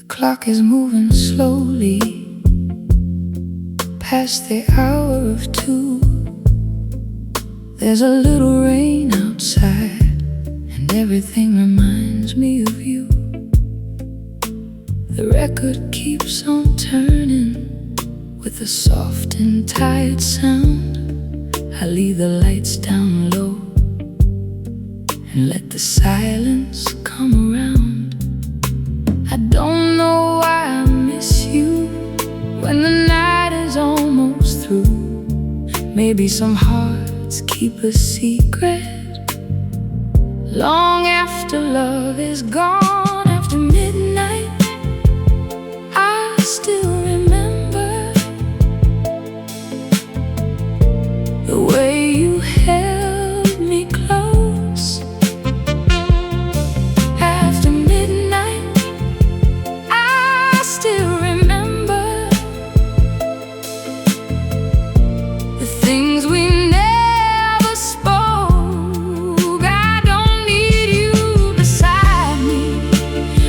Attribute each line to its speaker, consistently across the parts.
Speaker 1: Clock is moving slowly past the hour of 2. There's a little rain outside, and everything reminds me of you. The record keeps on turning with a soft and tired sound. I leave the lights down low and let the silence come around. I don't know why I miss you when the night is almost through. Maybe some hearts keep a secret long after love is gone. After midnight, I still remember the way you held me close. After midnight, I still remember the things we never spoke. I don't need you beside me,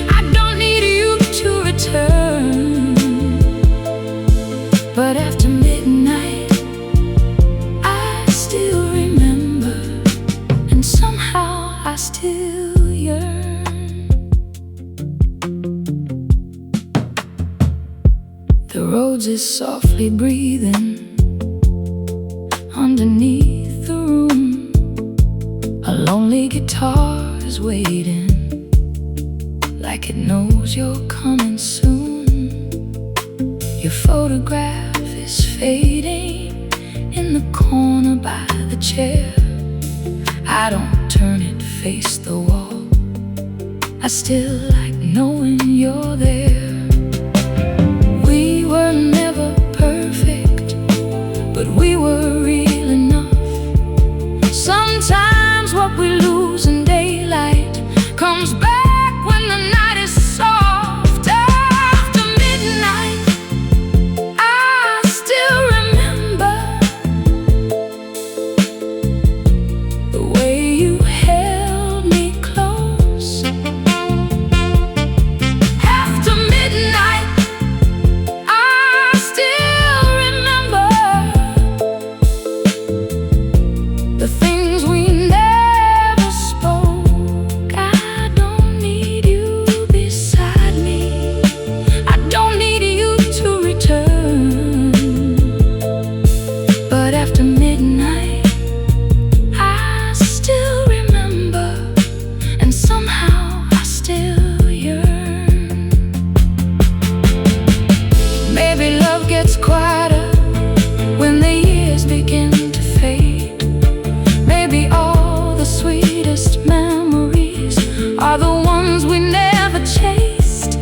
Speaker 1: I don't need you to return. But after midnight, I still remember, and somehow I still yearn. The roads is softly breathing underneath the room. A lonely guitar is waiting, like it knows you're coming soon. Your photograph is fading in the corner by the chair. I don't turn it, face the wall. I still like knowing you're there. We were never perfect, but we were real enough. Sometimes what we lose in daylight comes back when the night is soft. After midnight, I still remember the way you held me close. After midnight, I still remember the things we never spoke. I don't need you beside me, I don't need you to return. But after midnight, I still remember, and somehow I still yearn. Maybe love gets quieter when the years begin to fade. Maybe all the sweetest memories are the ones we never chased.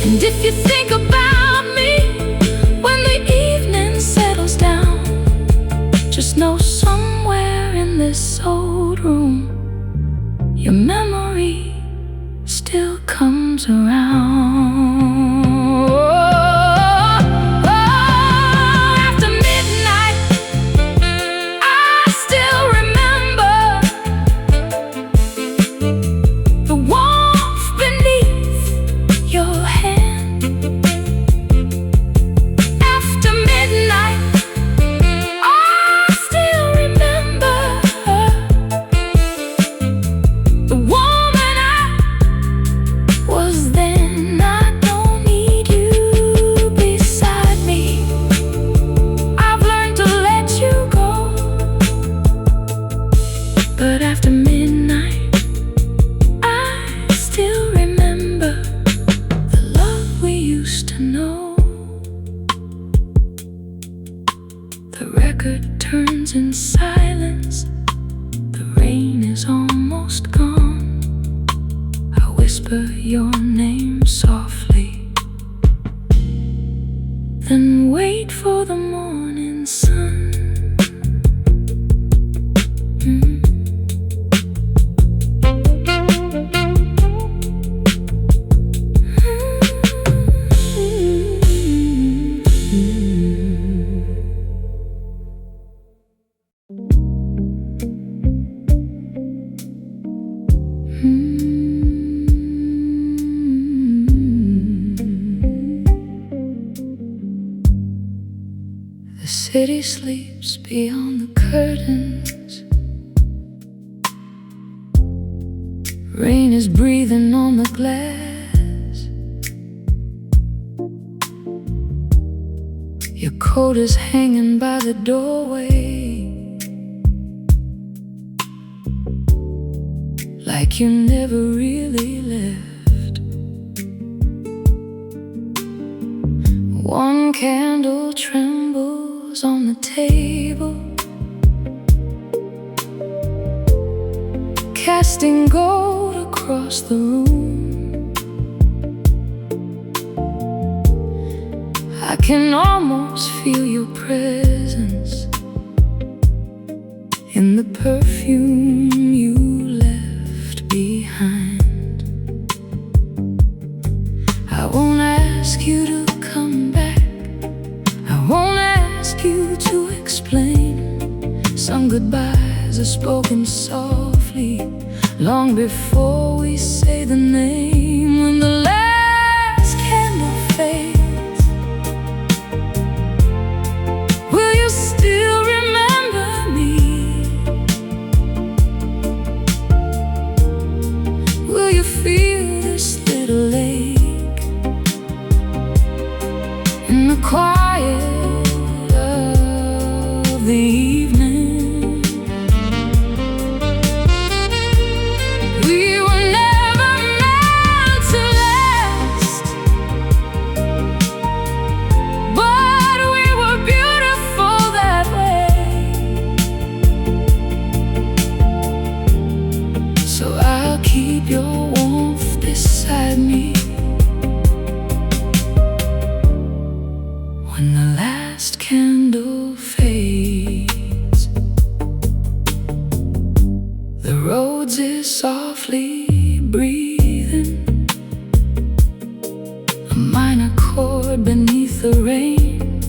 Speaker 1: And if you think about me when the evening settles down, just know somewhere in this old room, your memory still comes around. After midnight, I still remember the warmth beneath your hand. After midnight, I still remember the woman I was then. I don't need you beside me, I've learned to let you go. But after midnight, I still remember the love we used to know. The record turns in silence, the rain is almost gone. I whisper your name softly, then wait for the morning sun. city sleeps beyond the curtains. Rain is breathing on the glass. Your coat is hanging by the doorway, like you never really left. One candle trembles on the table, casting gold across the room. I can almost feel your presence in the perfume you left behind. I won't ask you to come back, I won't ask you to explain. Some goodbyes are spoken softly, long before we say the name. When the last candle fades, will you still remember me? Will you feel this little ache in the quiet of the evening? Keep your warmth beside me when the last candle fades. The roads is softly breathing, a minor chord beneath the rain.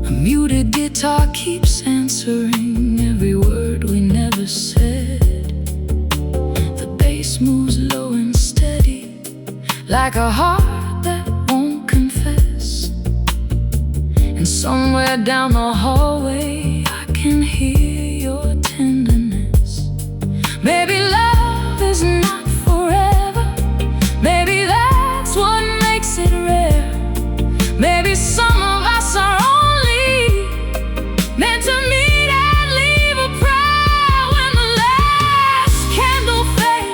Speaker 1: A muted guitar keeps answering every word we never said. Moves low and steady, like a heart that won't confess. And somewhere down the hallway I can hear your tenderness. Maybe love is not forever, maybe that's what makes it rare. Maybe some of us are only meant to meet and leave a prayer. When the last candle fades,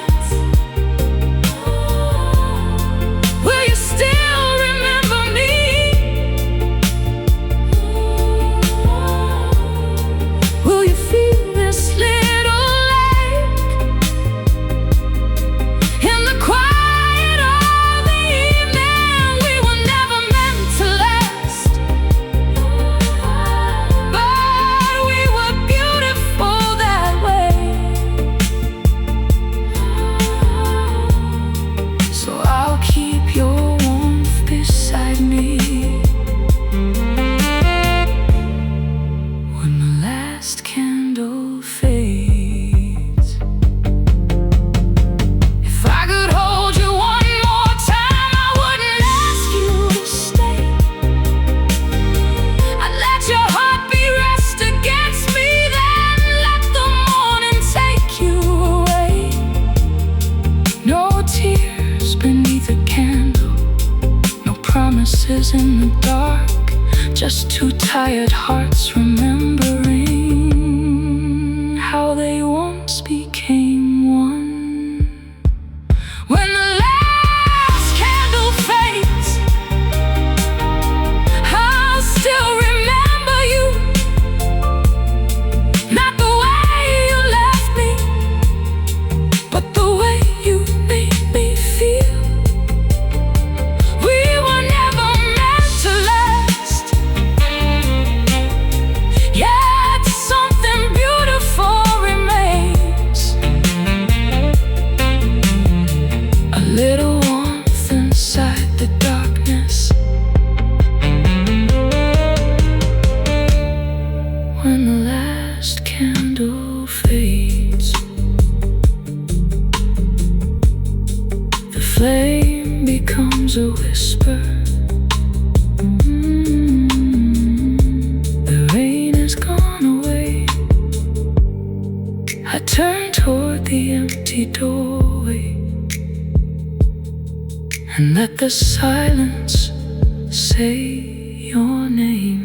Speaker 1: in the dark, just two tired hearts remembering how they once became one. When the last candle fades, I'll still remember you, not the way you left me, but the way you made me feel. Little warmth inside the darkness. When the last candle fades, the flame becomes a whisper. empty doorway, and let the silence say your name.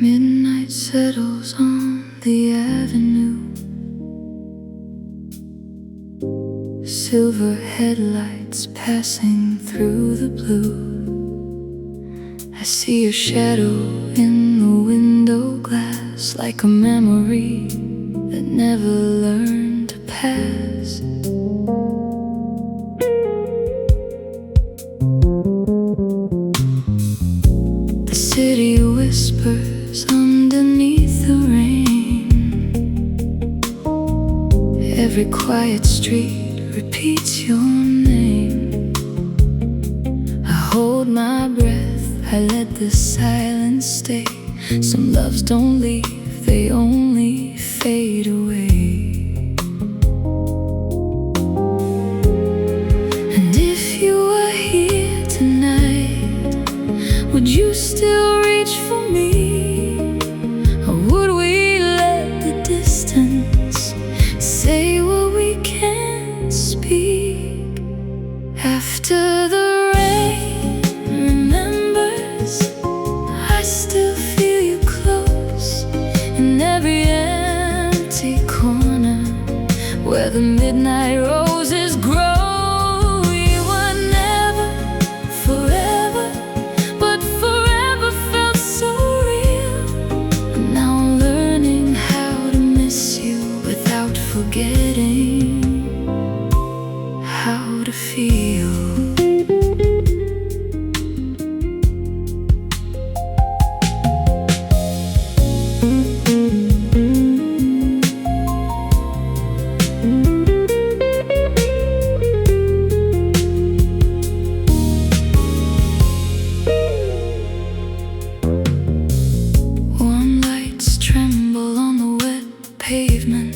Speaker 1: Midnight settles on the avenue, silver headlights passing through the blue. I see your shadow in the window glass, like a memory that never learned to pass. The city whispers underneath the rain. Every quiet street repeats your name. I hold my breath, I let the silence stay. Some loves don't leave, they only fade away. And if you were here tonight, would you still reach for me? Or would we let the distance say what we can't speak? After the rain remembers, I still feel you close in every empty corner where the midnight roses grow. You were never forever, but forever felt so real. And now I'm learning how to miss you without forgetting how to feel. Warm lights tremble on the wet pavement.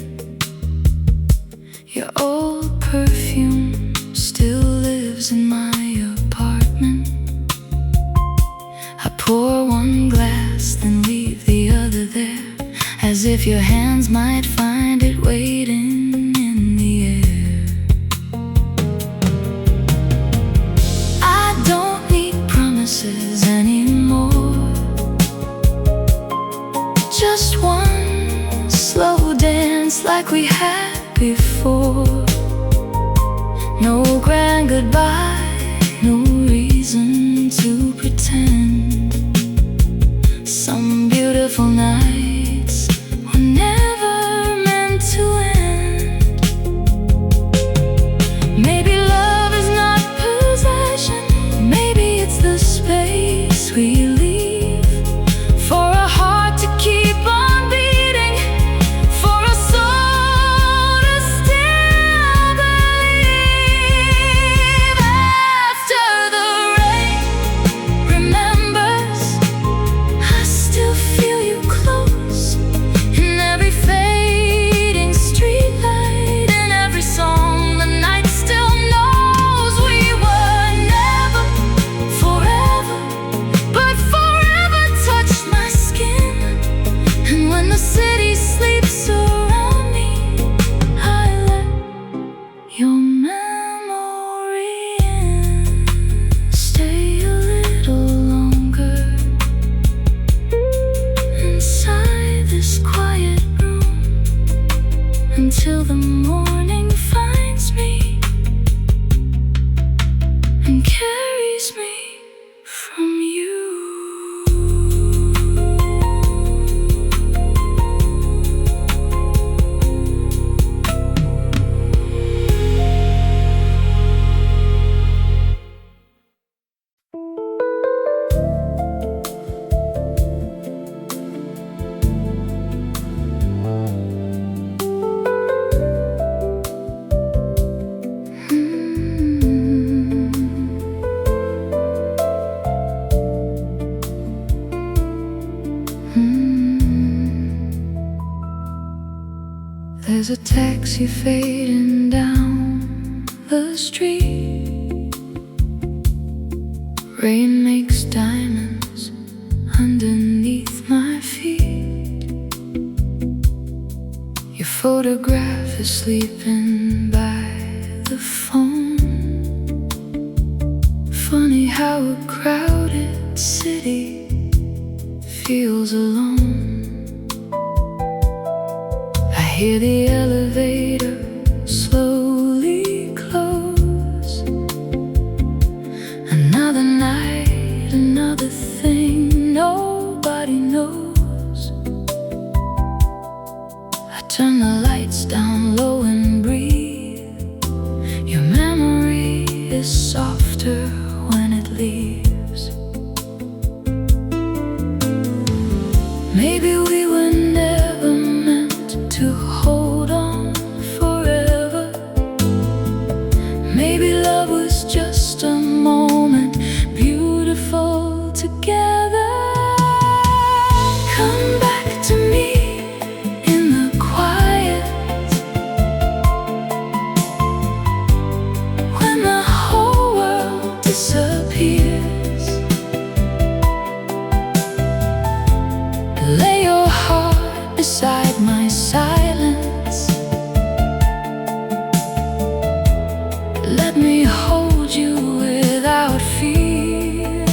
Speaker 1: Your old perfume still lives in my apartment. I pour one glass, then leave the other there, as if your hands might find it waiting in the air. I don't need promises anymore, just one slow dance like we had before. No grand goodbye, no reason to pretend. Some beautiful nights were never meant to end. Maybe love is not possession, maybe it's the space we leave for a heart to keep on beating, for a soul to still believe. There's a taxi fading down the street. Rain makes diamonds underneath my feet. Your photograph is sleeping by the phone. Funny how a crowded city feels alone. I hear the elevator slowly close. Another night, another thing nobody knows. I turn the lights down low and breathe. Your memory is softer when it leaves. Maybe we were never meant to hold on forever. Maybe love was just a moment beautiful together. Come back to me in the quiet, when the whole world disappears. Lay your heart beside my silence. Let me hold you without fear.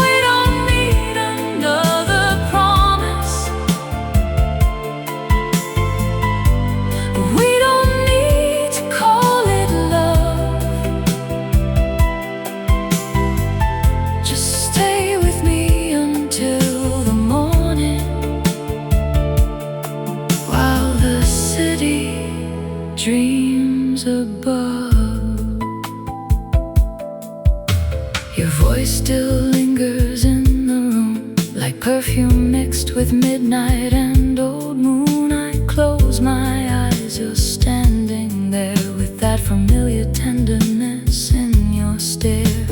Speaker 1: We don't need another promise. We don't need to call it love. Just stay with me until the morning, while the city dreams above. Your voice still lingers in the room, like perfume mixed with midnight and old moon. I close my eyes, you're standing there with that familiar tenderness in your stare.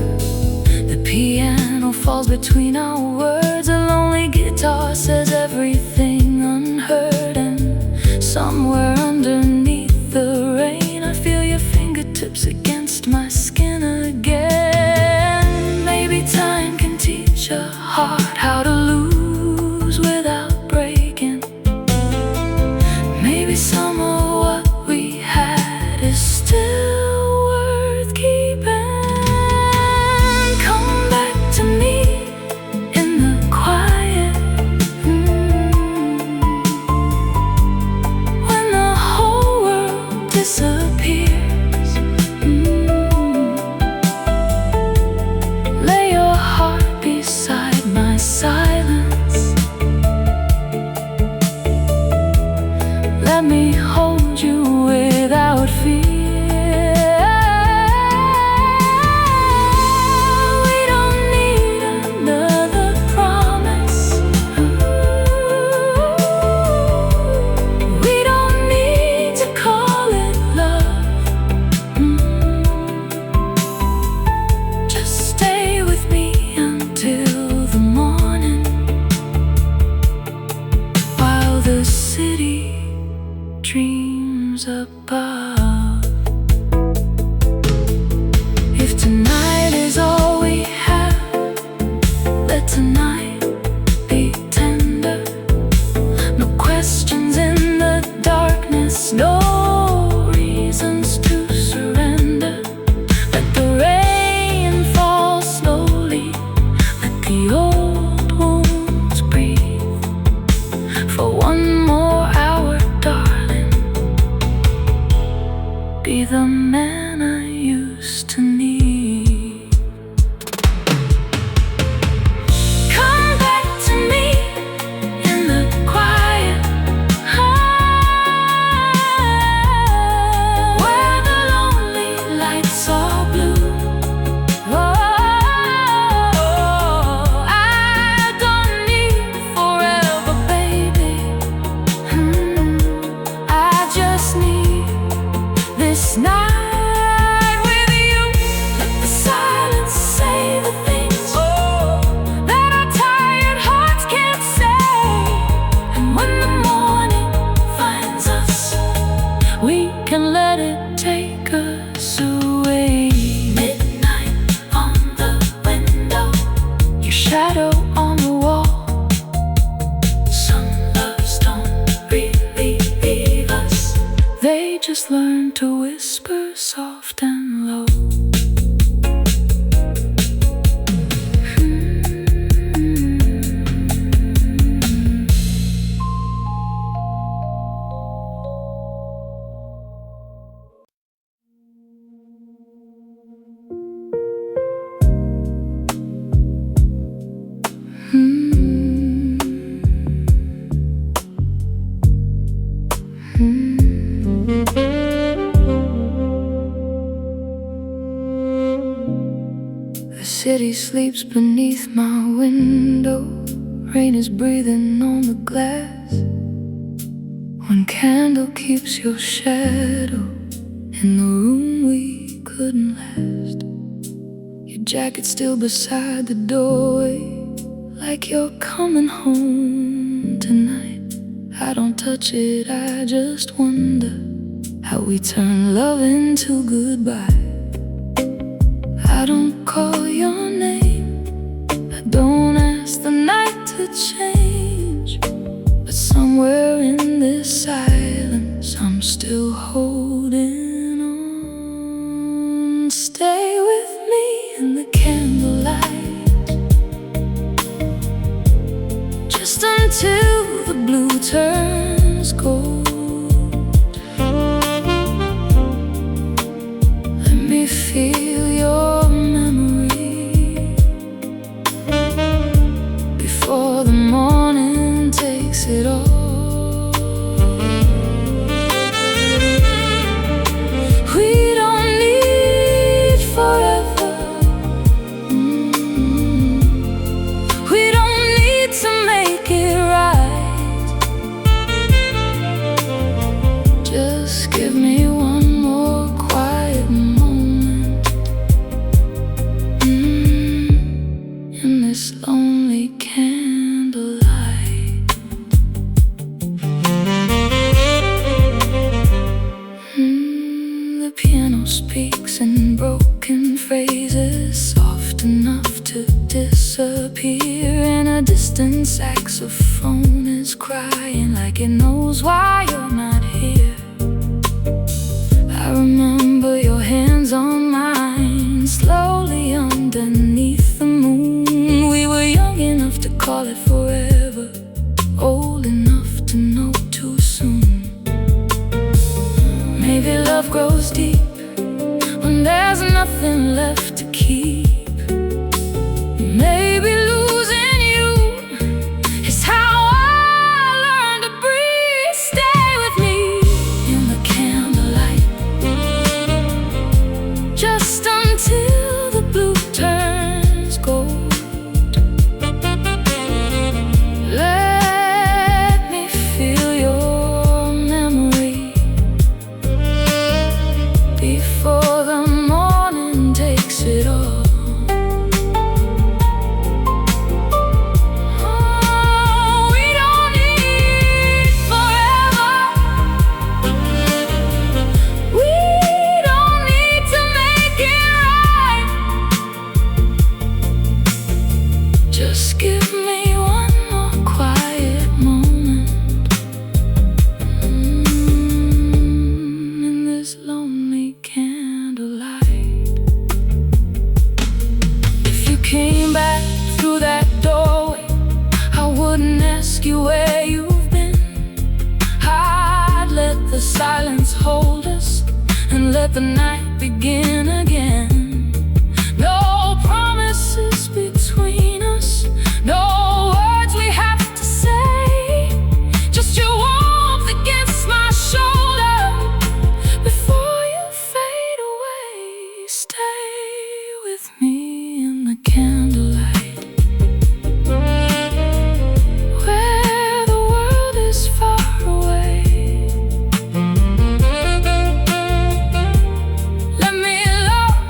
Speaker 1: The piano falls between our words. A lonely guitar says everything unheard. And somewhere underneath the rain, I feel your fingertips against my skin again. Maybe time can teach a heart how to lose without breaking. Maybe some of what we had is still worth keeping. Come back to me in the quiet, when the whole world disappears. Lay your heart beside my silence. Let me hold you without fear. We don't need another promise. We don't need to call it love. Just stay with me until the morning, while the city dreams above. If tonight is all we have, let tonight be tender. No questions in the darkness, no reasons to surrender. Let the rain fall slowly, let the old wounds breathe. For one more hour, darling, be the man I used to need. Come back to me in the quiet, where the lonely lights are blue. I don't need forever, baby. I just need this night with you. can let it take us away. Midnight on the window, your shadow on the wall. Some loves don't really leave us, they just learn to whisper soft and low. The city sleeps beneath my window. Rain is breathing on the glass. One candle keeps your shadow in the room we couldn't last. Your jacket still beside the doorway, like you're coming home tonight. I don't touch it, I just wonder how we turn love into goodbye. I don't call your name, I don't ask the night to change, but somewhere in this silence I'm still holding on. Stay with me in the candlelight, just until the blue turns gold. Let me feel your memory before the morning takes it all. We don't need forever. We don't need to make it right. Just give me one more quiet moment in this lonely candlelight. The piano speaks in broken phrases, soft enough to disappear, and a distant saxophone is crying like it knows why you're not here. I remember your hands on mine, slowly underneath the moon. We were young enough to call it forever, old enough to know too soon. Maybe love grows deep when there's nothing left to keep. Maybe losing you is how I learned to breathe. Stay with me in the candlelight, just until the blue turns gold. Let me feel your memory before the morning takes it all. Oh, we don't need forever. We don't need to make it right. Just give me one more quiet moment in this lonely candlelight. If you came back through that doorway, I wouldn't ask you where you've been. I'd let the silence hold us and let the night begin again. No promises between us, no words we have to say, just your warmth against my shoulder before you fade away. Stay with me in the candlelight, where the world is far away. Let me love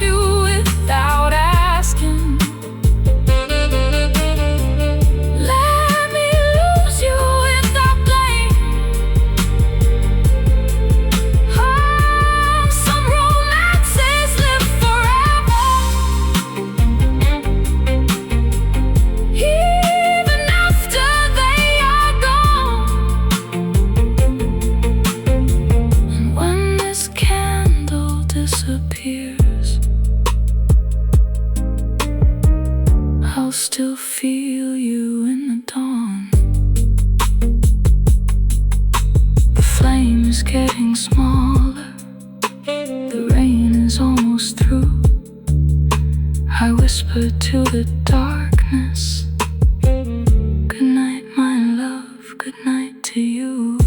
Speaker 1: whisper to the darkness. Good night, my love, good night to you.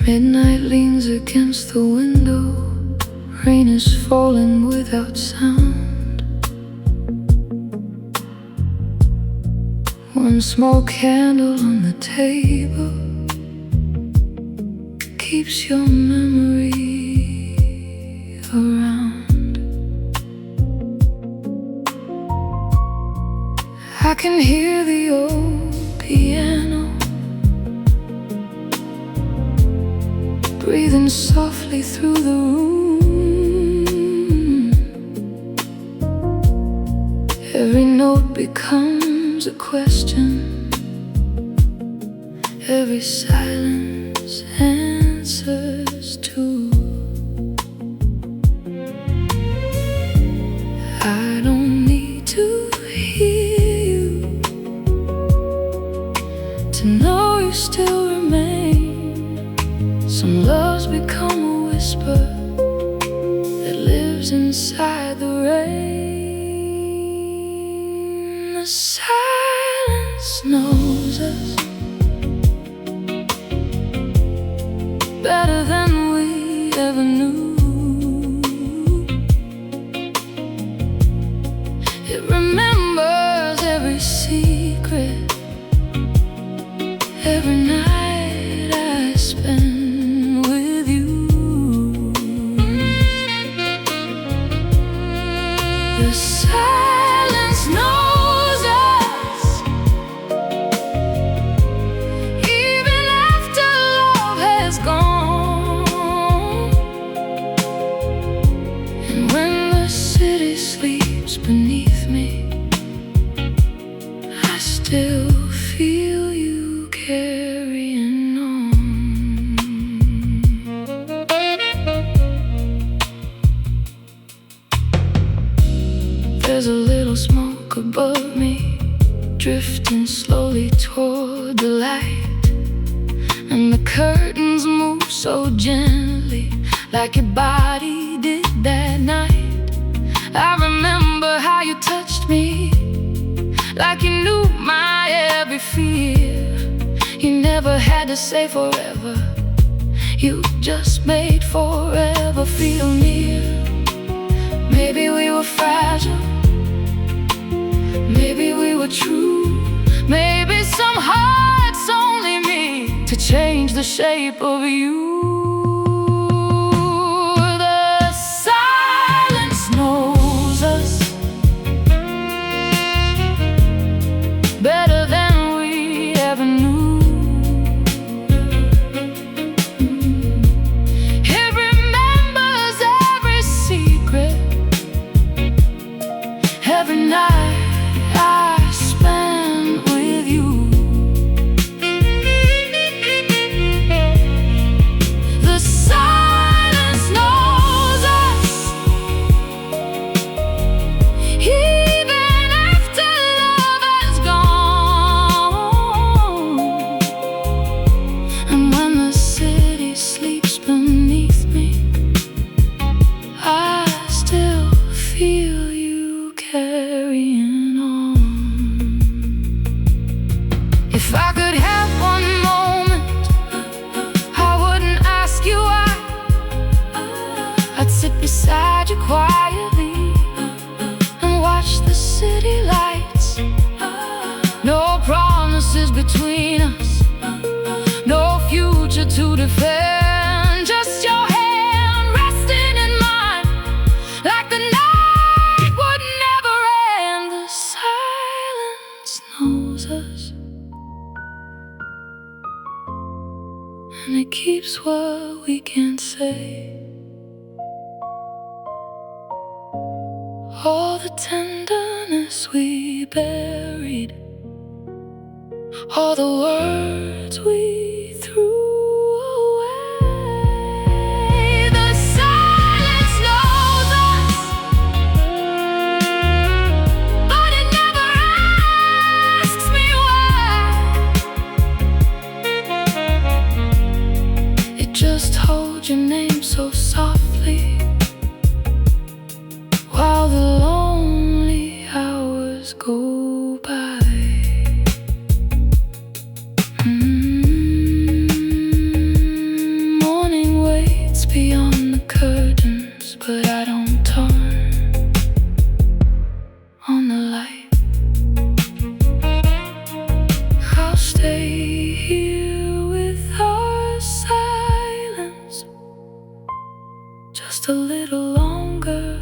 Speaker 1: Midnight leans against the window. Rain is falling without sound. One small candle on the table keeps your memory around. I can hear the old piano breathing softly through the room. Every note becomes a question, every silence answers too. I don't need to hear you to know you still remain. Some loves become a whisper that lives inside the rain. The silence knows us better than we ever knew. It remembers every secret, every night I spend. The silence knows us even after love has gone. And when the city sleeps beneath me, I still feel you carrying on. There's a little smoke above me, drifting slowly toward the light. And the curtains move so gently, like your body did that night. I remember how you touched me, like you knew my every fear. You never had to say forever, you just made forever feel near. Maybe we were fragile, maybe we were true. Maybe some hearts only meet to change the shape of you. The silence knows us better than we ever knew. It remembers every secret, every night I spend with you. The silence knows us even after love has gone. And when the city sleeps beneath me, I still feel you carrying on. If I could have one moment, I wouldn't ask you why. I'd sit beside you quietly and watch the city lights. No promises between us, no future to defend. Just your hand resting in mine, like the night would never end. The silence knows us, and it keeps what we can't say. the tenderness we buried, all the words we threw away. The silence knows us, but it never asks me why. It just holds your name so softly, while the lonely hours go by. Morning waits beyond the curtains, but I don't turn on the light. I'll stay here with our silence just a little longer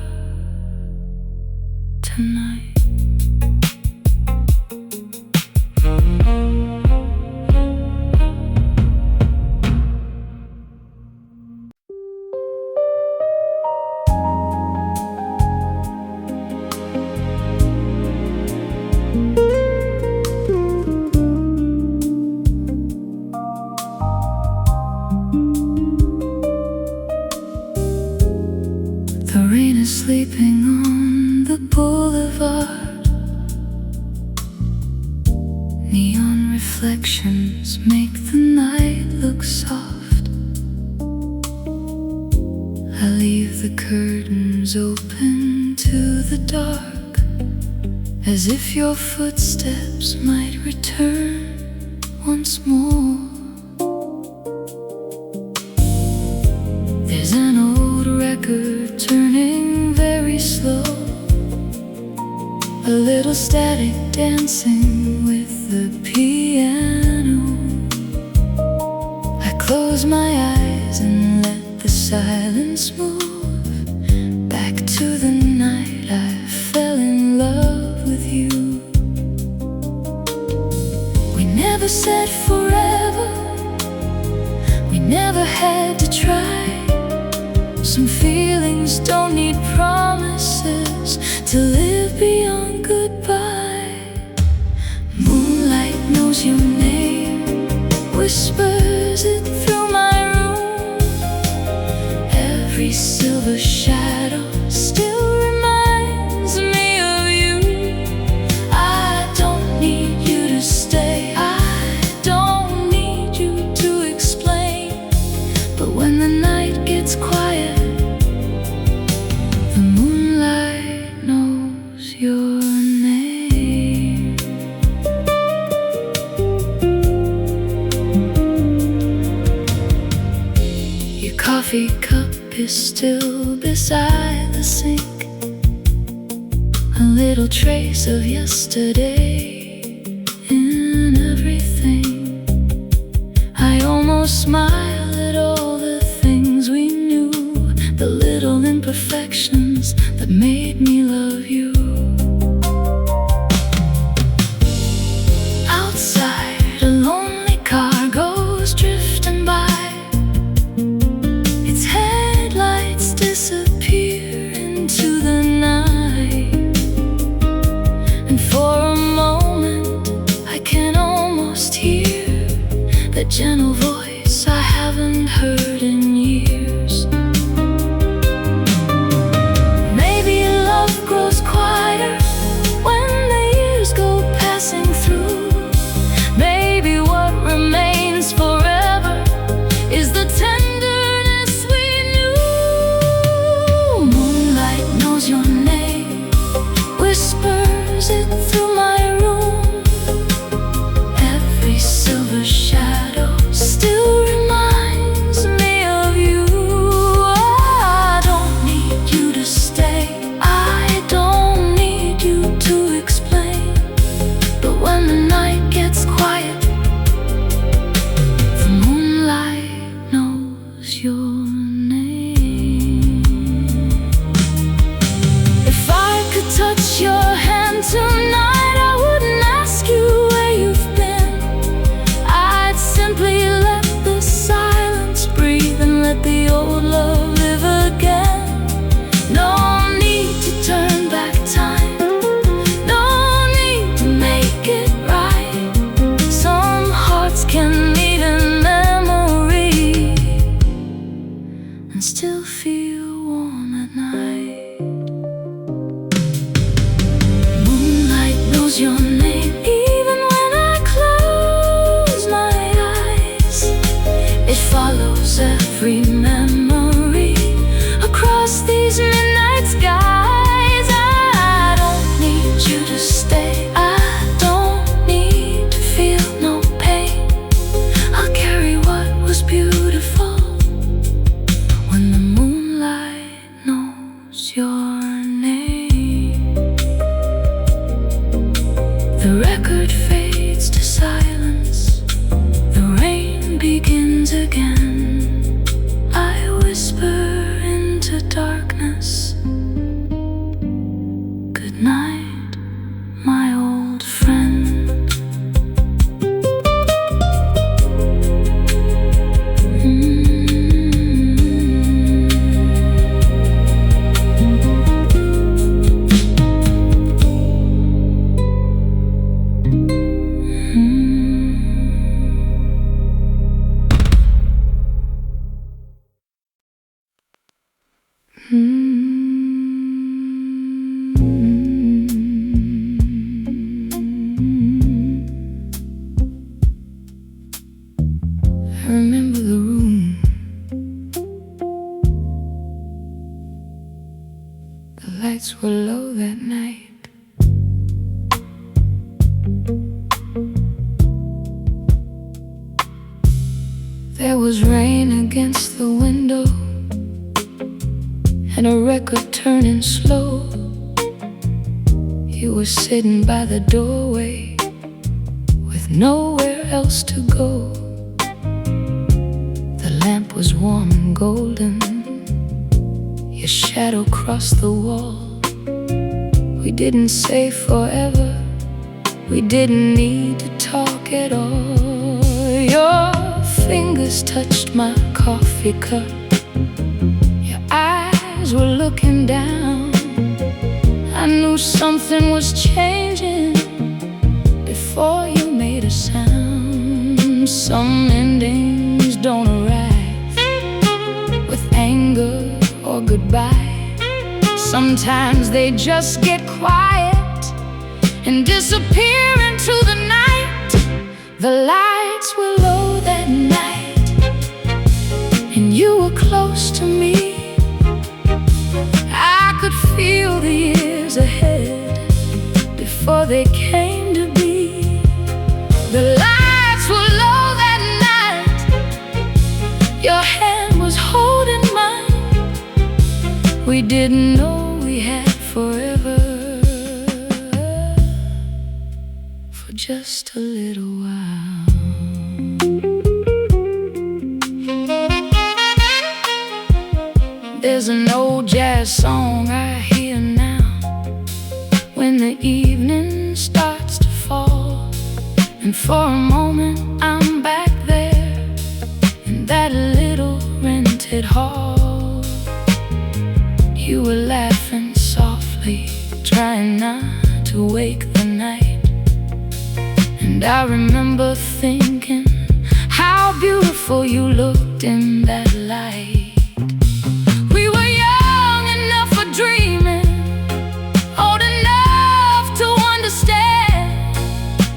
Speaker 1: tonight. The rain is sleeping on the boulevard. Neon reflections make the night look soft. I leave the curtains open to the dark, as if your footsteps might return once more. There's an old record turning very slow, a little static dancing with the piano. I close my eyes and let the silence move back to the night I fell in love with you. We never said forever, we never had to try. Some feelings don't need promises to live beyond goodbye. Moonlight knows your name, whispers it through my room. Every silver shadow still reminds me of you. I don't need you to stay, I don't need you to explain. But when the night gets quiet, the moonlight knows your name. Your coffee cup is still beside the sink, a little trace of yesterday in everything. I almost smile at all the things we knew, the little imperfections that made me love you. Outside, a lonely car goes drifting by. Its headlights disappear into the night, and for a moment I can almost hear that gentle voice I haven't heard in years. Maybe love grows quieter when the years go passing through. Maybe what remains forever is the tenderness we knew. Moonlight knows your name, whispers it through my room. Every silver shadow still reminds me of you. follows every memory across these midnight skies. I don't need you to stay, I don't need to feel no pain. I'll carry what was beautiful when the moonlight knows your name. The record fades to silence, the rain begins again. I whisper into darkness, good night, my old friend. I remember the room, the lights were low that night. There was rain against the window and a record turning slow. You were sitting by the doorway with nowhere else to go. The lamp was warm and golden, your shadow crossed the wall. We didn't say forever, we didn't need to talk at all. Your fingers touched my coffee cup, your eyes were looking down. I knew something was changing before you made a sound. Some endings don't arrive with anger or goodbye. Sometimes they just get quiet and disappear into the night. The lights were low that night and you were close to me. I could feel the years ahead before they came to be. The lights were low that night, your hand was holding mine. We didn't know we had forever, for just a little while. There's an old jazz song I hear now when the evening starts to fall, and for a moment I'm back there in that little rented hall. You were laughing softly, trying not to wake the night. And I remember thinking how beautiful you looked in that light. We were young enough for dreaming, old enough to understand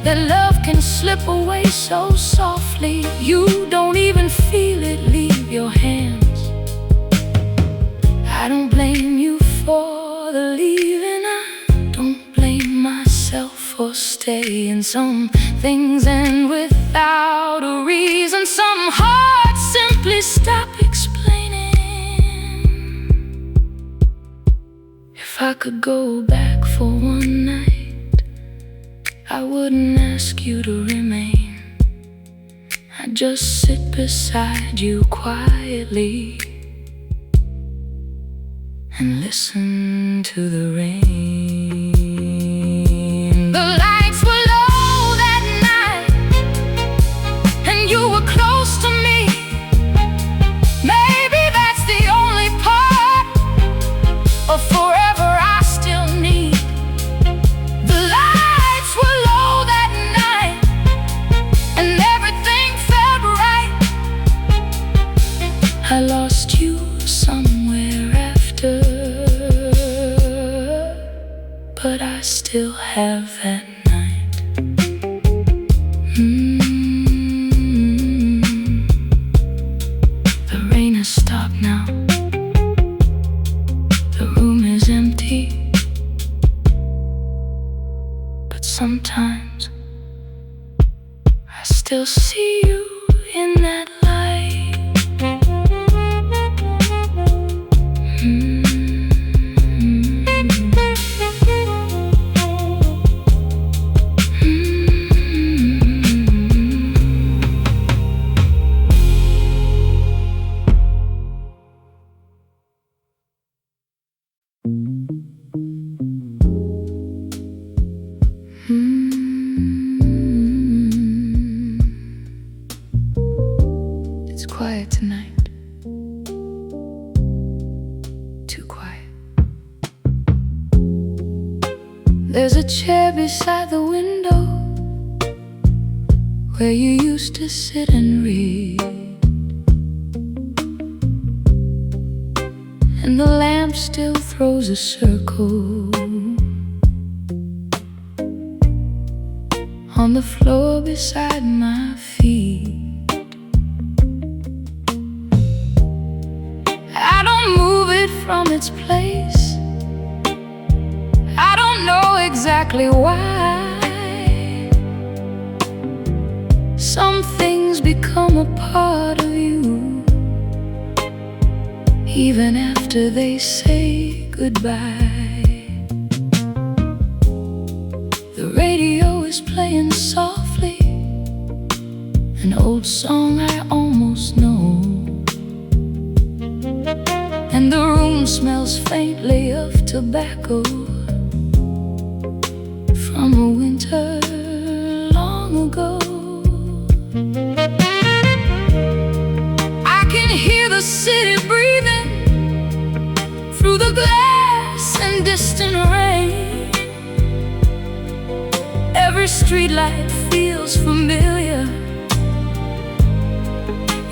Speaker 1: that love can slip away so softly you don't even feel it leave your hands. I don't blame you for the leaving, I don't blame myself for staying. Some things end without a reason, some hearts simply stop explaining. If I could go back for one night, I wouldn't ask you to remain. I'd just sit beside you quietly and listen to the rain. The lights were low that night and you were close to me. Maybe that's the only part of forever I still need. The lights were low that night and everything felt right. I lost you somewhere after, but I still have that night. still see you in that light. It's quiet tonight. Too quiet. There's a chair beside the window where you used to sit and read, and the lamp still throws a circle on the floor beside my feet. I don't move it from its place. I don't know exactly why. Some things become a part of you even after they say goodbye. The radio is playing softly, an old song I almost know, and the room smells faintly of tobacco from a winter long ago. I can hear the city breathing through the glass and distant rain. Every streetlight feels familiar.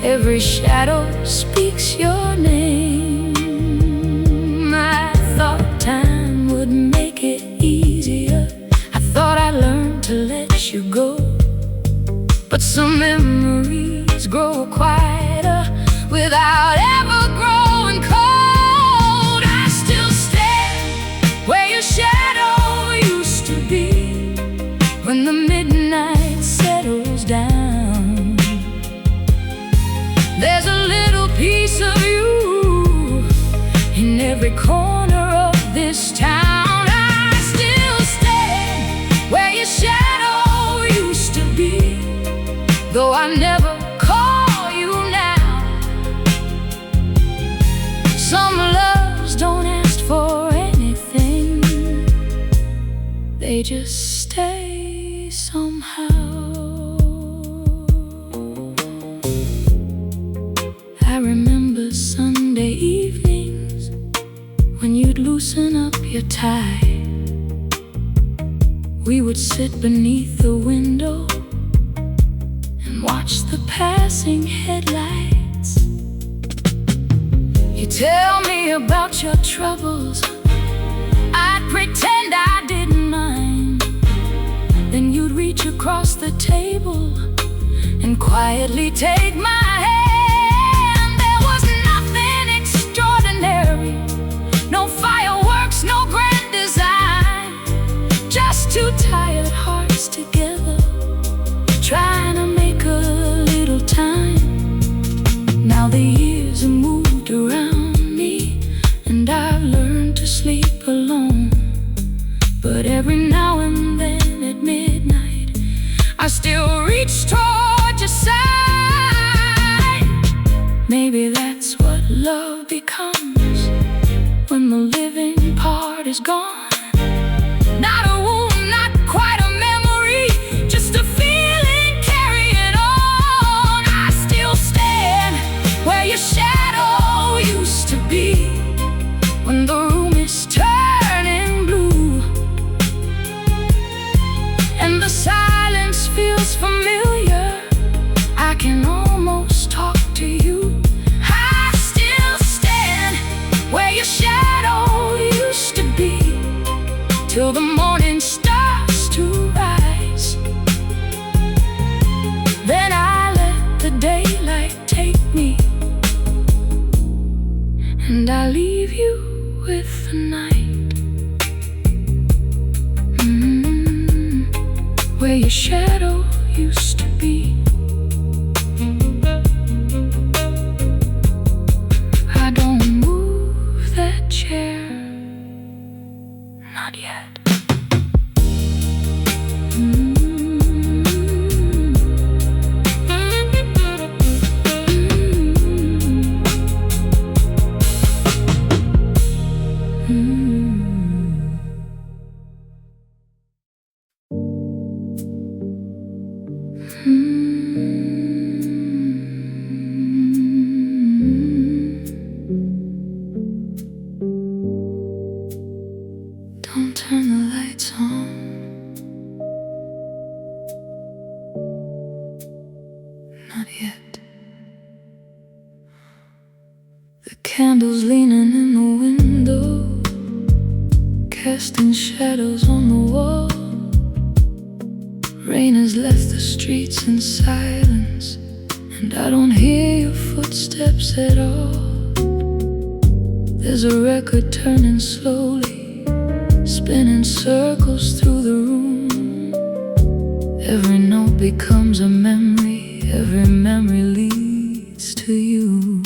Speaker 1: Every shadow speaks your name. I thought time would make it easier. I thought I learned to let you go, but some memories grow quieter without ever growing cold. I still stand where your shadow used to be when the midnight settles down. There's a little piece of you in every corner of this town. I still stand where your shadow used to be, though I never call you now. Some loves don't ask for anything, they just stay somehow. I remember Sunday evenings when you'd loosen up your tie. We would sit beneath the window and watch the passing headlights. You tell me about your troubles, I'd pretend I didn't mind. Then you'd reach across the table and quietly take my hand. There was nothing extraordinary, no fireworks, no grand design, just two tired hearts together, trying to make a little time. Now the years have moved around me, and I've learned to sleep alone. But every now and then at midnight, I still reach toward your side. Maybe that's what love becomes when the living part is gone. Not a wound, not quite a memory, just a feeling carrying on. I still stand where your shadow used to be when the room is turning blue, and the silence feels familiar. I can almost talk to you. I still stand where your shadow used to be, till the morning starts to rise. Then I let the daylight take me, and I leave you with the night. Where your shadow used to be. candles leaning in the window, casting shadows on the wall. Rain has left the streets in silence, and I don't hear your footsteps at all. There's a record turning slowly, spinning circles through the room. Every note becomes a memory, every memory leads to you.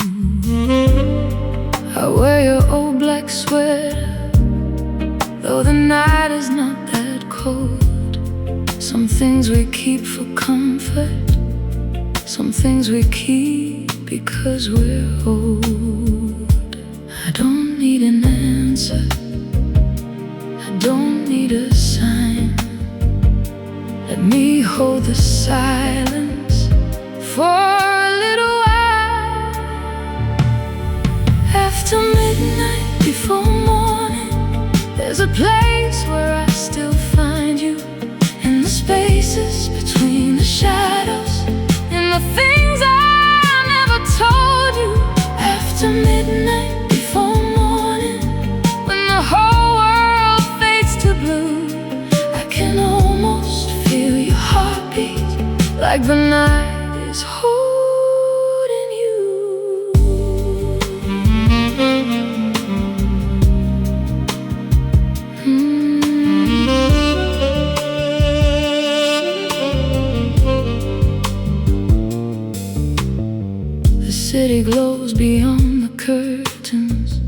Speaker 1: I wear your old black sweater, though the night is not that cold. Some things we keep for comfort, some things we keep because we're old. I don't need an answer, I don't need a sign. Let me hold the silence for a little while. After midnight, before morning, there's a place where I still find you, in the spaces between the shadows, in the things I never told you. After midnight, before morning, when the whole world fades to blue, I can almost feel your heartbeat, like the night is holding you. The city glows beyond the curtains,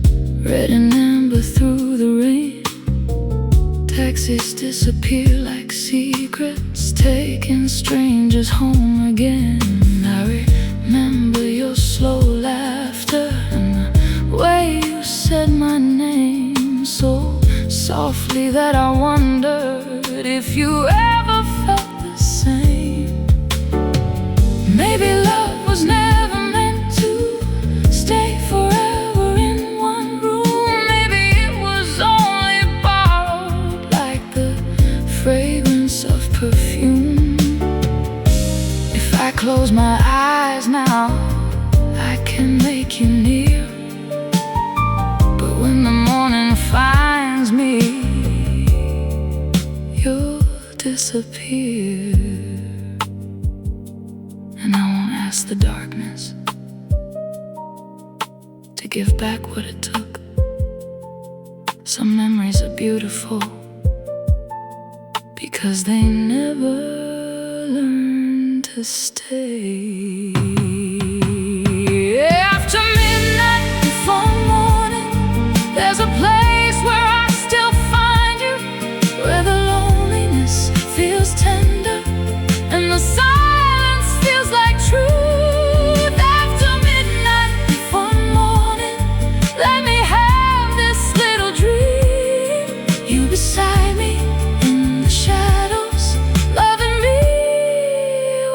Speaker 1: red and amber through the rain. Taxis disappear like secrets, taking strangers home again. I remember your slow laughter and the way you said my name so softly that I wondered if you ever felt the same. Maybe love was never meant to stay forever in one room. Maybe it was only borrowed, like the fragrance of perfume. If I close my eyes now, I can make you near. But when the morning finds me, you'll disappear. And I won't ask the darkness to give back what it took. Some memories are beautiful because they never learn to stay. After midnight, before morning, there's a place where I still find you, where the loneliness feels tender and the silence feels like truth. After midnight, before morning, let me have this little dream. You beside me in the shadows, loving me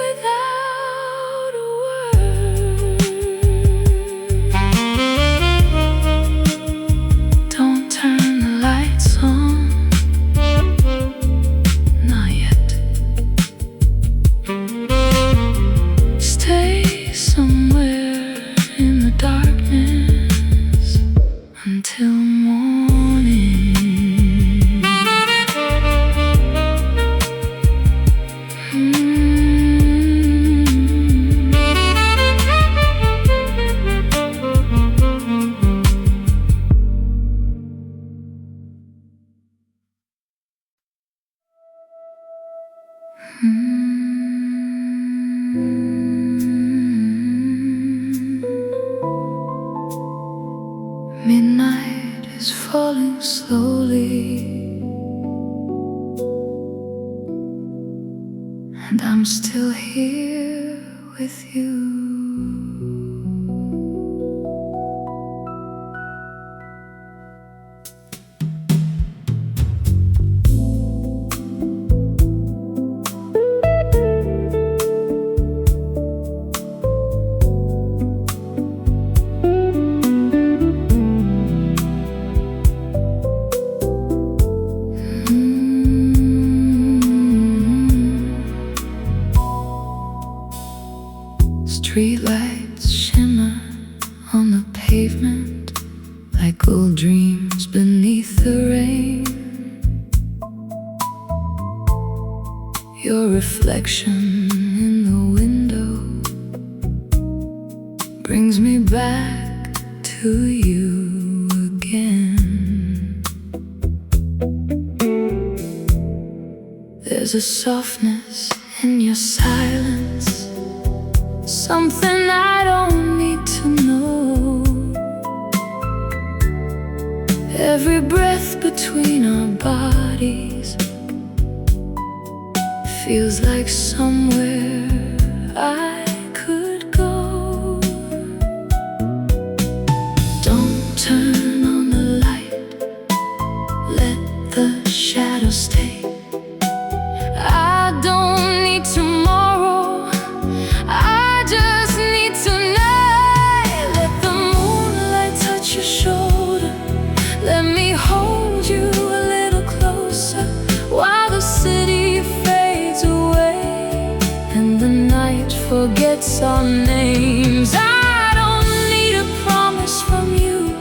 Speaker 1: without a word. Don't turn the lights on, not yet. Stay somewhere in the darkness until morning. Midnight is falling slowly, and I'm still here with you. Streetlights shimmer on the pavement, Cool dreams beneath the rain. Your reflection in the window brings me back to you again. There's a softness in your silence, something I don't need to know. Every breath between our bodies feels like somewhere I could go. Don't turn on the light, let the shadows stay. I don't need tomorrow, I just need tonight. Let the moonlight touch your shoulder, let me hold you a little closer, while the city fades away and the night forgets our names. I don't need a promise from you,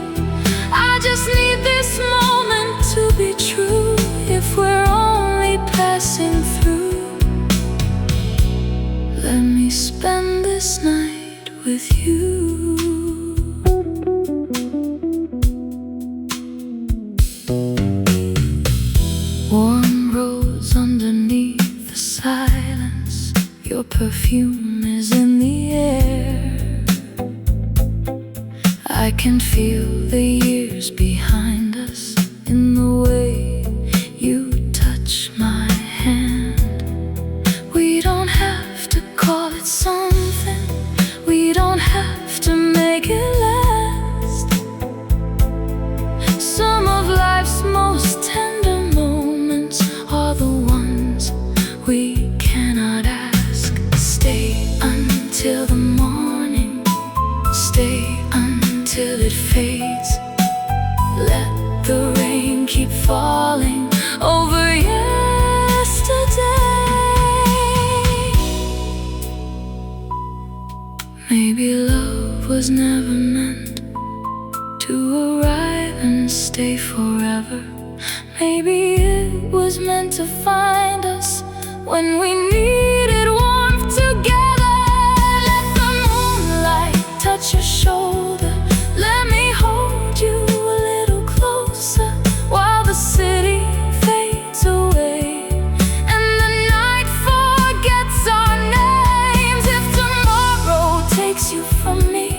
Speaker 1: I just need this moment to be true. If we're only passing through, let me spend this night with you. Warm roads underneath the silence, your perfume is in the air. I can feel the years behind us in the way you touch my hand. We don't have to call it something, we don't have to make it last. Some of life's most tender moments are the ones we cannot ask. Stay until the morning, stay until it fades. Let the rain keep falling over yesterday. Maybe love was never meant to arrive and stay forever. Maybe it was meant to find us when we needed warmth together. Let the moonlight touch your shoulder, let me hold you a little closer, while the city fades away and the night forgets our names. If tomorrow takes you from me,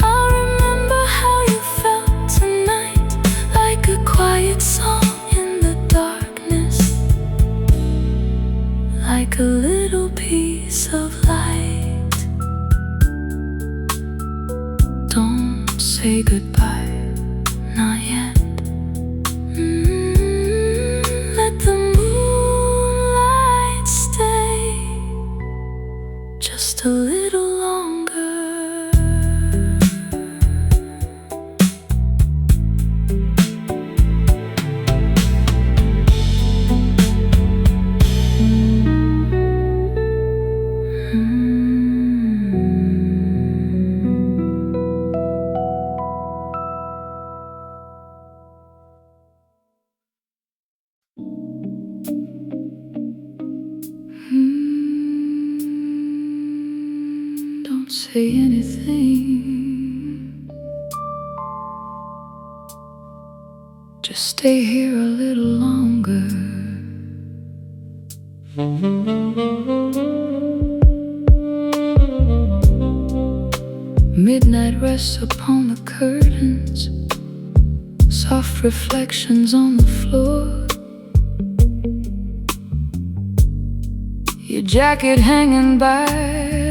Speaker 1: I'll remember how you felt tonight, like a quiet song in the darkness, like a little piece of light. Don't say goodbye, not yet. Let the moonlight stay just a little longer. Don't say anything, just stay here a little longer. Midnight rests upon the curtains, soft reflections on the floor. Your jacket hanging by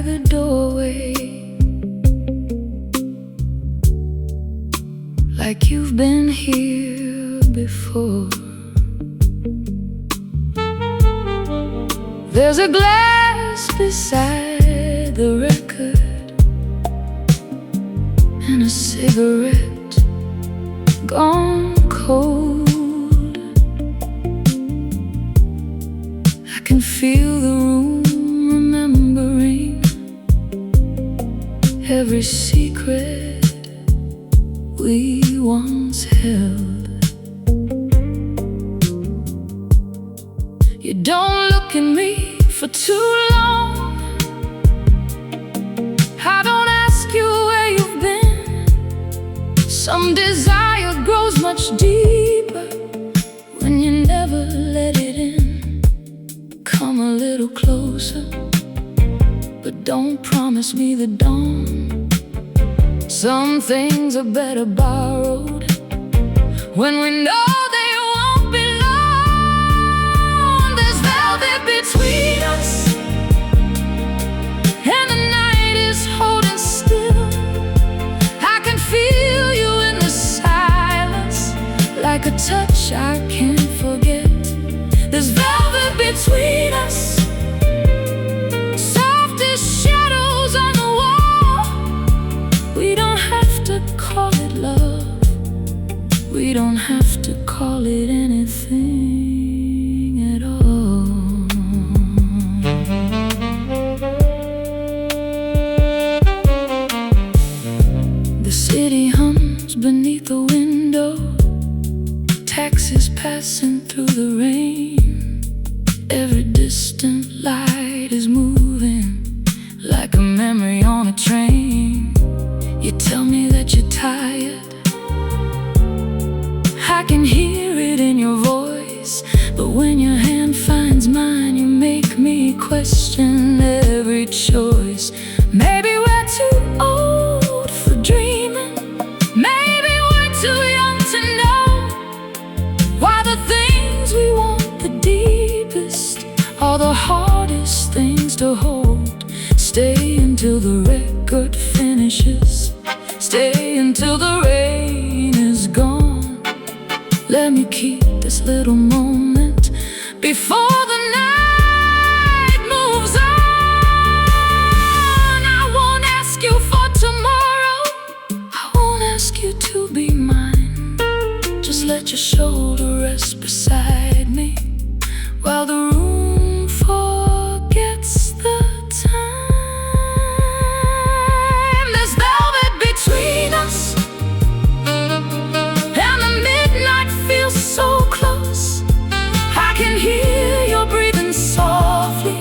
Speaker 1: the doorway, like you've been here before. There's a glass beside the record and a cigarette gone cold. I can feel the room remembering every secret we we once held. You don't look at me for too long. I don't ask you where you've been. Some desire grows much deeper when you never let it in. Come a little closer, but don't promise me the dawn. Some things are better borrowed when we know they won't be long. There's velvet between us, and the night is holding still. I can feel you in the silence, like a touch I can't forget. There's velvet between us, soft as shadows on the wall. We don't have to call it love, we don't have to call it anything at all. The city hums beneath the window, taxis passing through the rain. Every distant light is moving like a memory on a train. You tell me that you're tired, I can hear it in your voice. But when your hand finds mine, you make me question every choice. Maybe we're too old for dreaming, maybe we're too young to know why the things we want the deepest are the hardest things to hold. Stay until the record finishes, stay until the rain is gone. Let me keep this little moment before the night moves on. I won't ask you for tomorrow, I won't ask you to be mine. Just let your shoulder rest beside me while the room forgets the time. There's velvet between us, and the midnight feels so close. I can hear your breathing softly,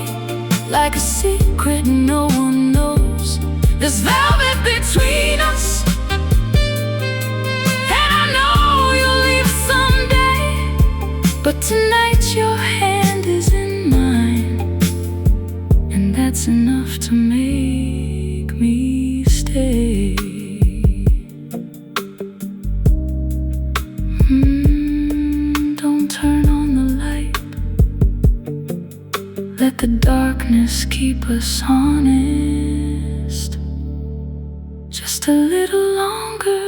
Speaker 1: like a secret no one knows. There's velvet between us, and I know you'll leave someday, but tonight your hand is in mine, and that's enough to make me stay. Don't turn on the light, let the darkness keep us honest just a little longer.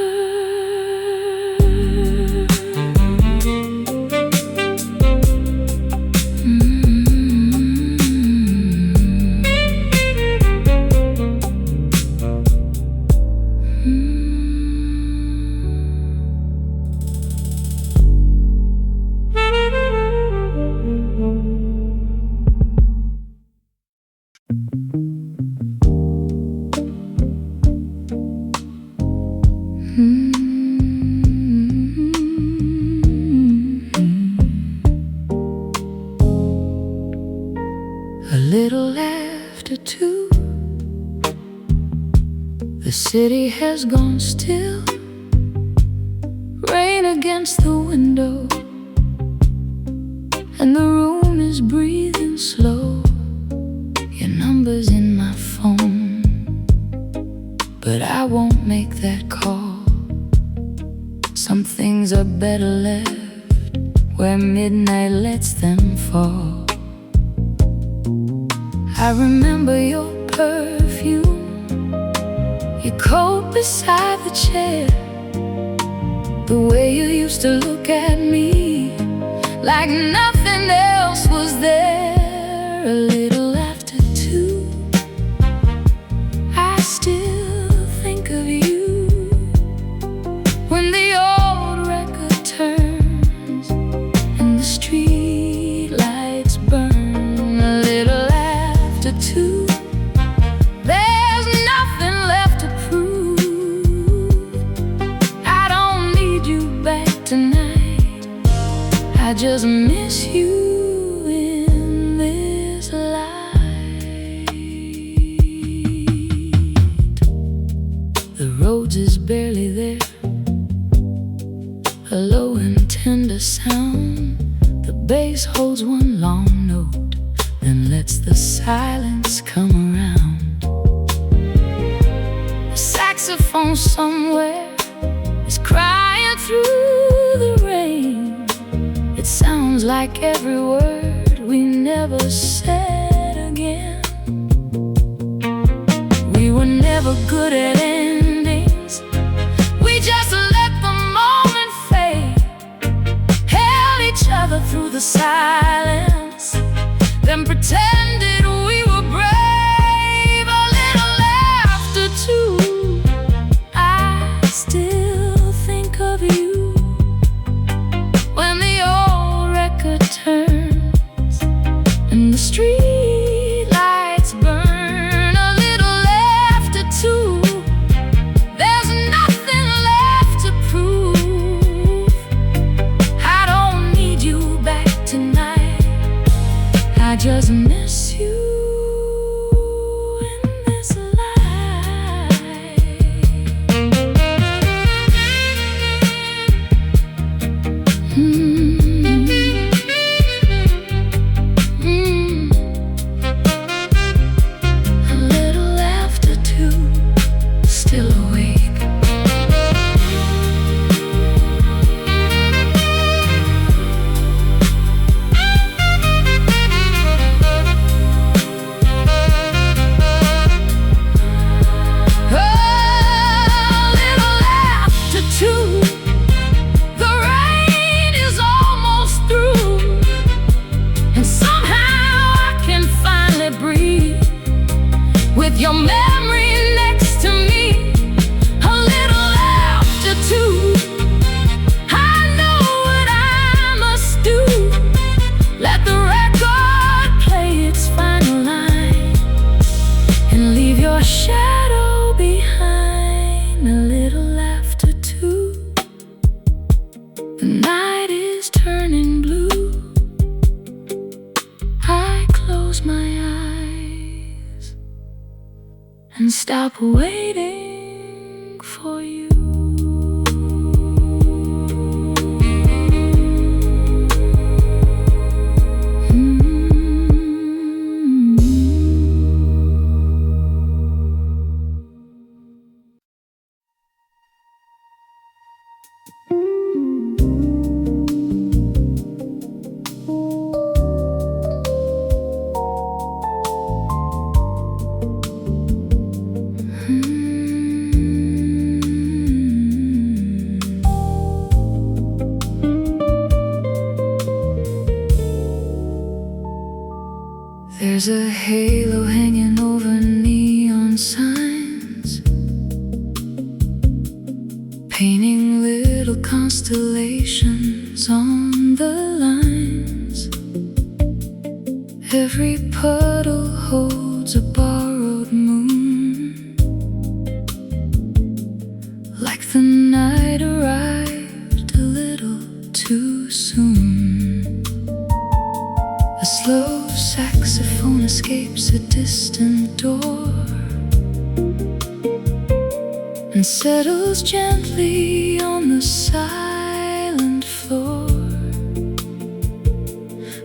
Speaker 1: A little after 2, the city has gone still. Rain against the window, and the room is breathing slow. Your number's in my phone, but I won't make that call. Some things are better left where midnight lets them fall. I remember your perfume, your coat beside the chair, the way you used to look at me like nothing else was there. A little after 2, I still think of you when the old record turns and the street lights burn. A little after 2, there's nothing left to prove. I don't need I just miss you in this light. The roads is barely there, a low and tender sound. The bass holds one long note, then lets the silence come around. The saxophone somewhere is crying through the rain. It sounds like every word we never said again. We were never good at endings, we just let the moment fade. Held each other through the silence, then pretended we were brave. A little laughter too. I still think of you when the old record turns and the street lights burn. A little laughter too. There's nothing left to prove. I don't need you back tonight, I just miss you in this life. A little laughter too, still awake. A little laughter too. The rain is almost through, and somehow I can finally breathe with your memory next to me. A little laughter too. I know what I must do. Let the record play its final line and leave your shadow behind. A little laughter too. The night is turning blue. I close my eyes and stop waiting for you. There's a halo hanging over neon signs, painting little constellations on the lines. Every puddle holds a borrowed moon, like the night arrived a little too soon. A slow saxophone escapes a distant door and settles gently on the silent floor.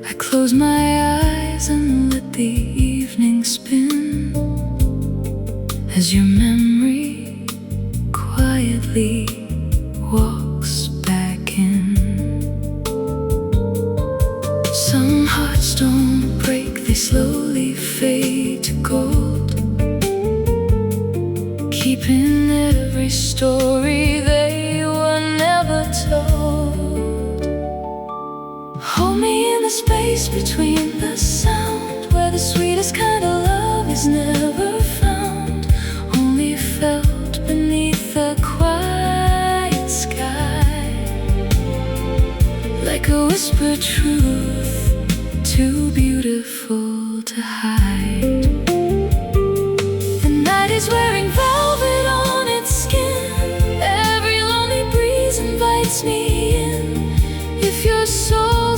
Speaker 1: I close my eyes and let the evening spin as your memory quietly walks back in. Some hearts don't break, they slowly fade to gold, keeping every story they were never told. Hold me in the space between the sound, where the sweetest kind of love is never found, only felt beneath the quiet sky, like a whispered truth too beautiful to hide. The night is wearing velvet on its skin, every lonely breeze invites me in. If your soul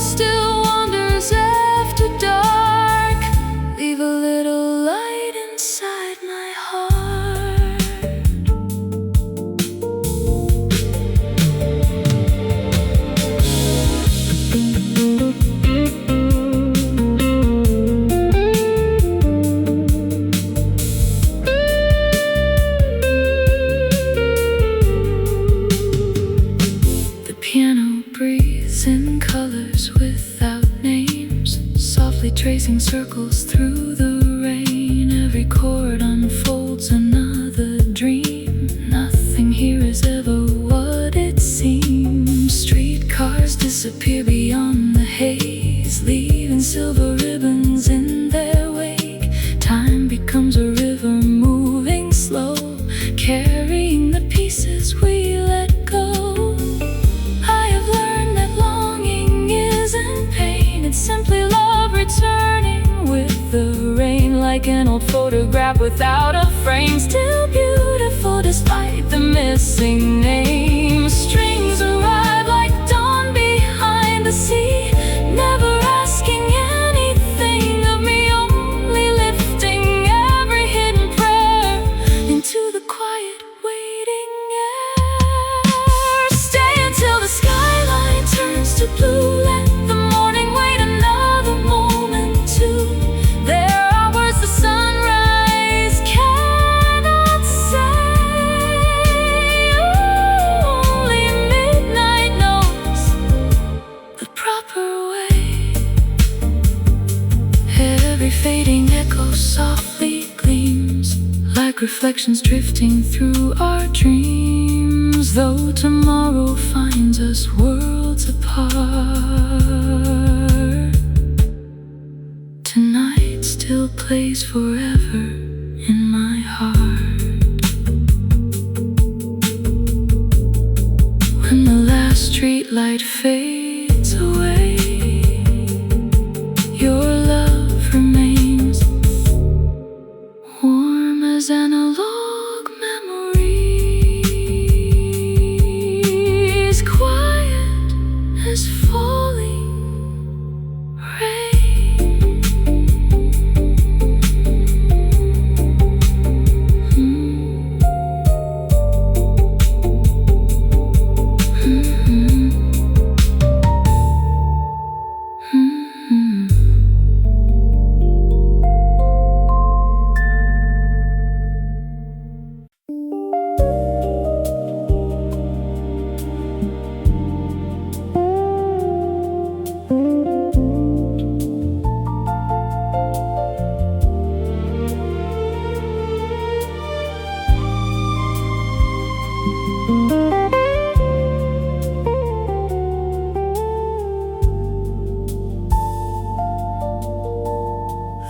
Speaker 1: racing circles through the rain. Every chord unfolds another dream. Nothing here is ever what it seems. Streetcars disappear beyond the haze, leaving silver ribbons in their wake. Time becomes a river moving slow, carrying the pieces we let go. I have learned that longing isn't pain, it's simply love returning with the rain. Like an old photograph without a frame, still beautiful despite the missing name. Strings arrive like dawn behind the sea, never asking anything of me, only lifting every hidden prayer into the quiet waiting air. Stay until the skyline turns to blue, let the morning wait another moment too. There are words the sunrise cannot say, only midnight knows the proper way. Every fading echo softly gleams, like reflections drifting through our dreams. Though tomorrow finds us worlds apart, tonight still plays forever in my heart. When the last streetlight fades away, your love remains warm as analog memories, quiet as falling rain.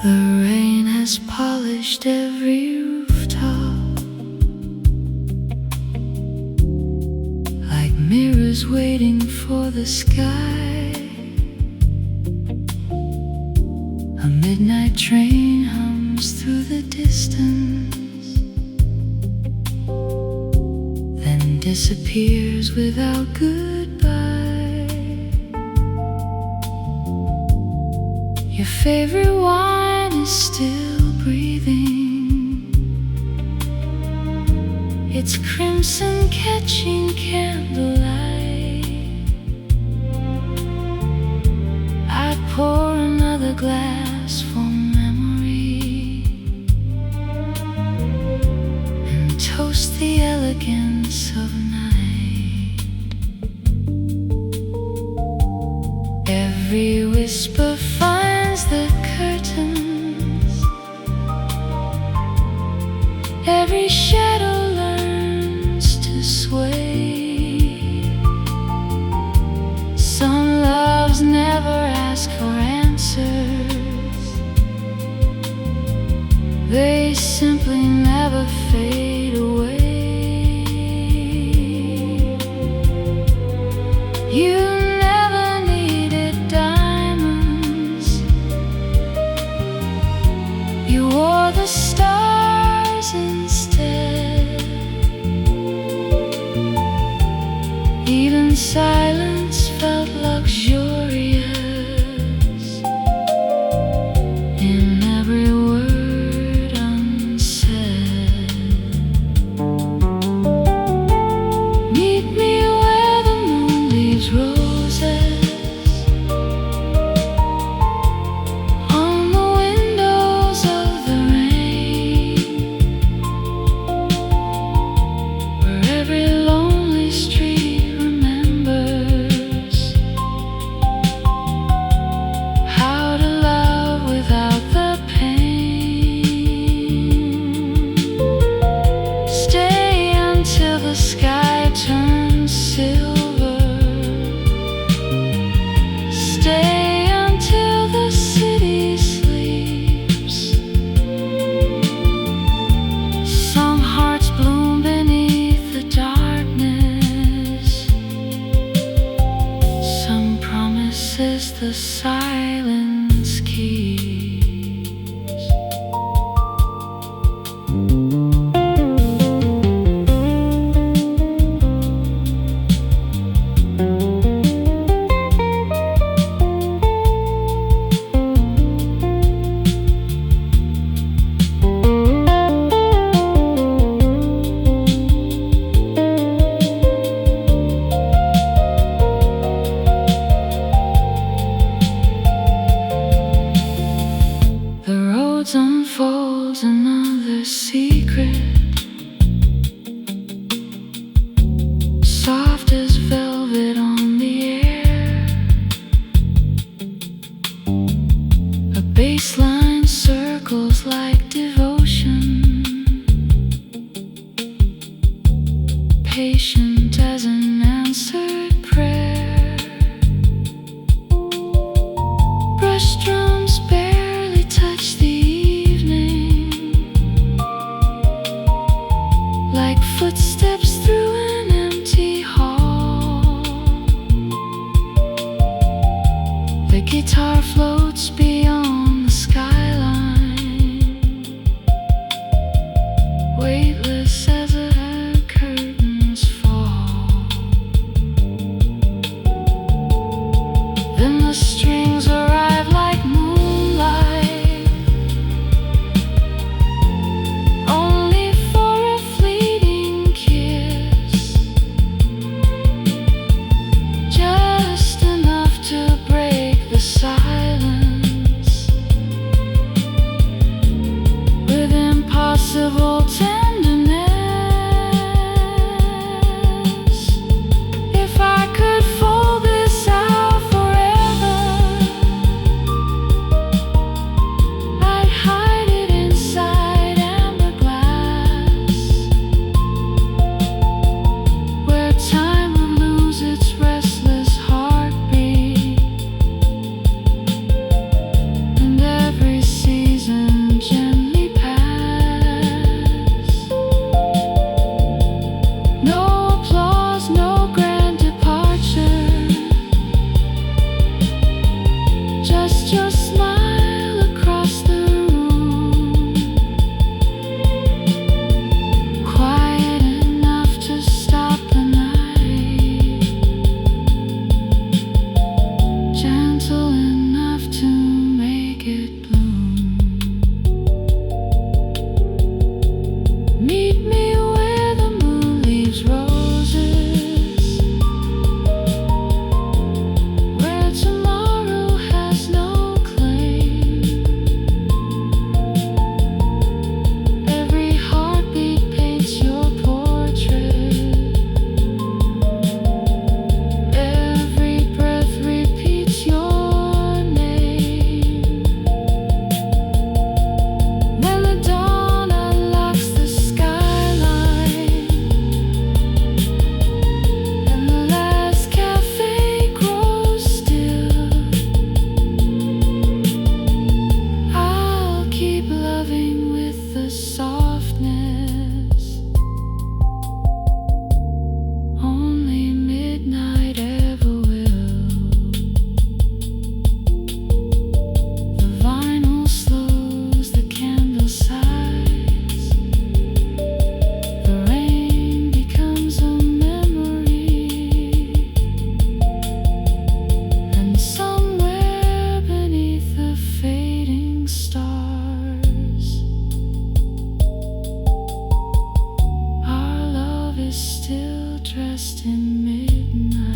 Speaker 1: The rain has polished every rooftop, like mirrors waiting for the sky. A midnight train hums through the distance, then disappears without goodbye. Your favorite wine is still breathing, its crimson catching candlelight. I pour another glass for memory and toast the elegance of night. Every whisper finds the curtains, every shadow learns to sway. Some loves never ask for answers, they simply never fade away. You never needed diamonds, you wore the stars instead. Even silence felt luxurious in every word unsaid. Meet me where the moon leaves roses on the windows of the rain, where every lonely street remembers how to love without silence keeps. Unfolds another secret, soft as velvet on the air. A baseline circles like devotion, patient as an answered prayer. Brush drums barely touch the like footsteps through an empty hall. The guitar floats beyond the skyline, weightless as the curtains fall. Then the strings arrive like moonlight, only for a fleeting kiss, just enough to break the silence with impossible tenderness. If I could fold this out forever, I'd hide it inside amber glass, where time would lose its restless heartbeat, and every season gently pass. No applause, no grand departure, just your smile across the room, quiet enough to stop the night, gentle enough to make it bloom. Meet me where the moon leaves roses, where tomorrow has no claim. Every heartbeat paints your portrait, every breath repeats your name. Then the dawn unlocks the skyline, and the last cafe grows still. I'll keep loving with the softness only midnight ever will. The vinyl slows, the candle sighs, the rain becomes a memory, and somewhere beneath the fading stars, our love is still dressed in midnight.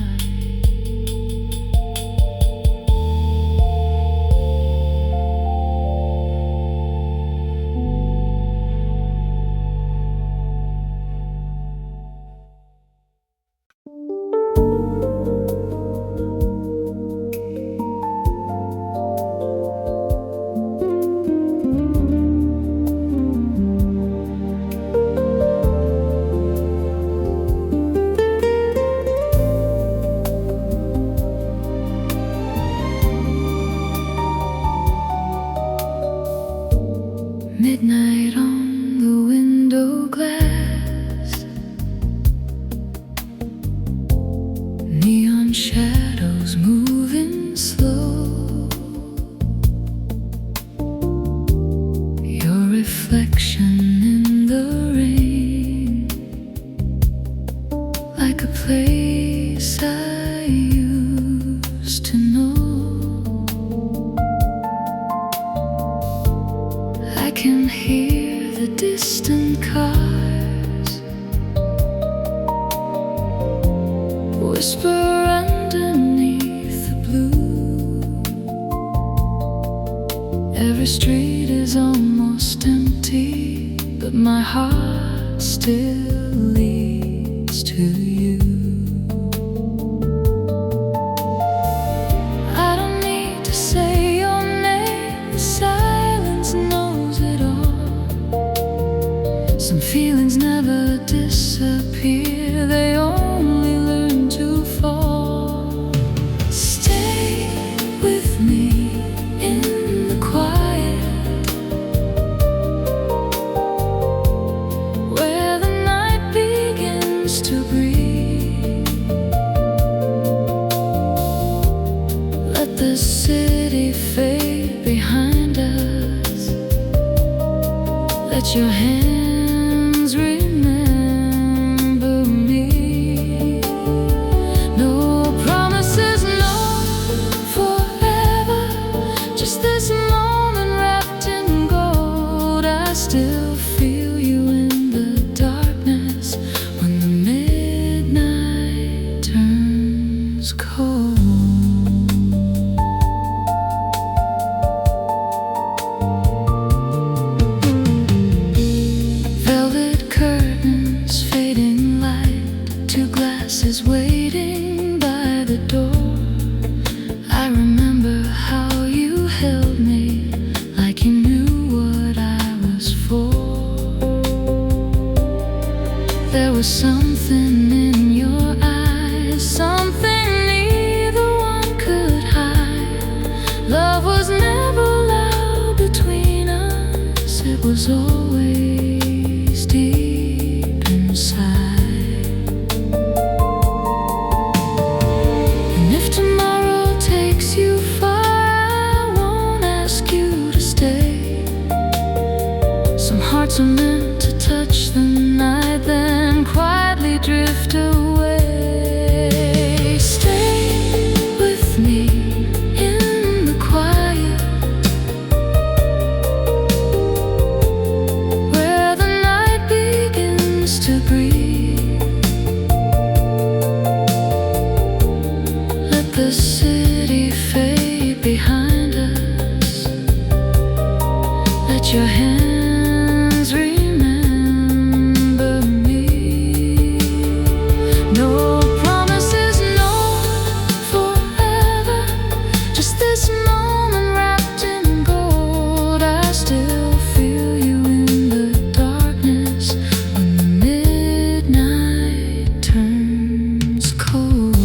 Speaker 1: and shadows moving slow. Your reflection in the rain, like a place I used to know. I can hear the distant cars whisper underneath the blue. Every street is almost empty, but my heart still leads to you. I don't need to say your name, the silence knows it all. Some feelings never disappear, they only learn to fall. Stay with me in the quiet, where the night begins to breathe. Let the city fade behind us. Let your hands remember me. No promises, no forever, just this moment wrapped in gold. I still feel you in the darkness when the midnight turns cold. Velvet curtains, fading light, two glasses waiting by the door. I remember how you held me like you knew what I was for. There was something in your eyes, something neither one could hide. Love was never loud between us, it was always deep inside. And if tomorrow takes you far, I won't ask you to stay. Some hearts are meant to touch the night, then quietly drift away. Stay with me in the quiet, where the night begins to breathe. Let the city fade behind us. Let your hands remember me. No promises, no forever, just this moment wrapped in gold. I still feel you in the darkness when the midnight turns cold.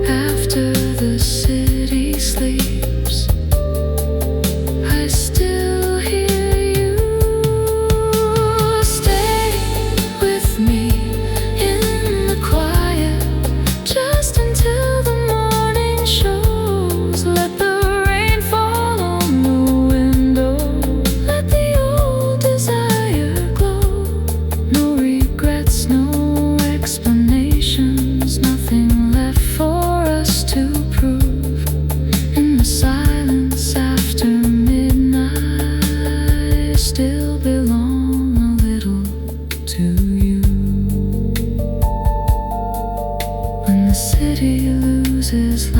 Speaker 1: After the city sleeps, I still hear you. Stay with me in the quiet, just until the morning shows. Let the rain fall on the window, let the old desire glow. No regrets, no explanations, nothing left for us to prove. In the silence after midnight, I still belong a little to you. When the city loses